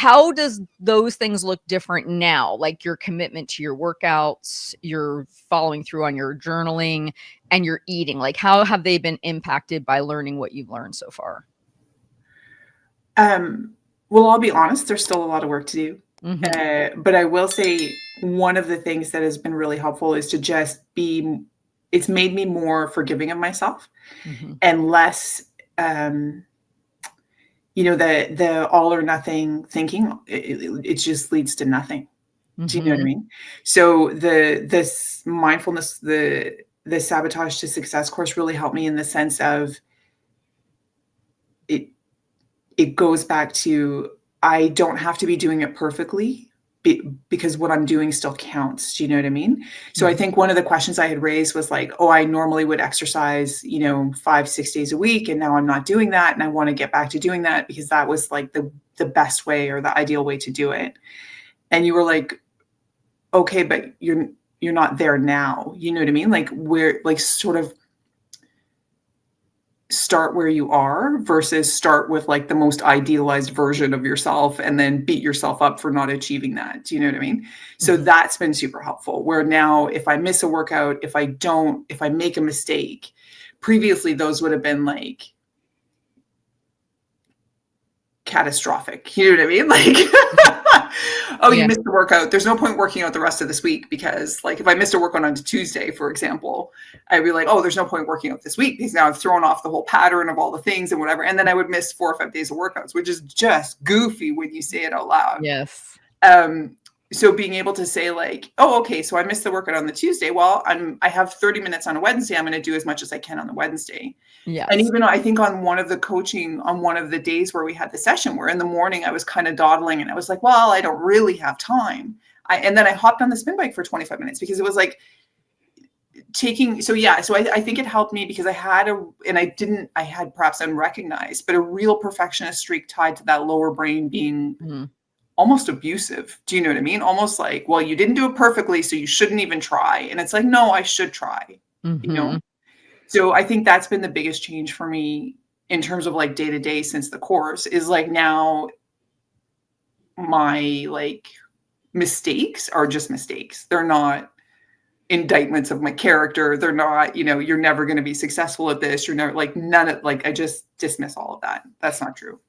how does those things look different now? Like your commitment to your workouts, your following through on your journaling, and your eating? Like, how have they been impacted by learning what you've learned so far? Well, I'll be honest, there's still a lot of work to do. Mhm. But I will say one of the things that has been really helpful is to just be, it's made me more forgiving of myself Mhm. and less, the all or nothing thinking. It just leads to nothing. Do you know what I Mhm. mean? So this mindfulness, the sabotage to success course really helped me in the sense of it it goes back to I don't have to be doing it perfectly because what I'm doing still counts. Do you know what I mean? So I Mhm. think one of the questions I had raised was like, oh, I normally would exercise, 5, 6 days a week, and now I'm not doing that. And I want to get back to doing that because that was like the best way or the ideal way to do it. And you were like, okay, but you're not there now. You know what I mean? Like we're like sort of start where you are versus start with like the most idealized version of yourself and then beat yourself up for not achieving that. Do you know what I mean? So Mhm. that's been super helpful. Where now, if I miss a workout, if I make a mistake, previously those would have been like catastrophic. You know what I mean? Like, oh, you Yeah. missed the workout. There's no point working out the rest of this week because, like, if I missed a workout on Tuesday, for example, I'd be like, oh, there's no point working out this week because now I've thrown off the whole pattern of all the things and whatever. And then I would miss 4 or 5 days of workouts, which is just goofy when you say it out loud. Yes. Um, so being able to say like, oh, okay, so I missed the workout on the Tuesday. Well, I have 30 minutes on a Wednesday. I'm going to do as much as I can on the Wednesday. And Yes. even I think on one of the days where we had the session, where in the morning I was kind of dawdling and I was like, well, I don't really have time. And then I hopped on the spin bike for 25 minutes because it was like so I think it helped me because I had perhaps unrecognized, but a real perfectionist streak tied to that lower brain being Mhm. almost abusive. Do you know what I mean? Almost like, well, you didn't do it perfectly, so you shouldn't even try. And it's like, no, I should try, you know? Mhm. So I think that's been the biggest change for me in terms of like day to day since the course is like now my like mistakes are just mistakes. They're not indictments of my character. They're not, you're never going to be successful at this. You're never like none of like I just dismiss all of that. That's not true.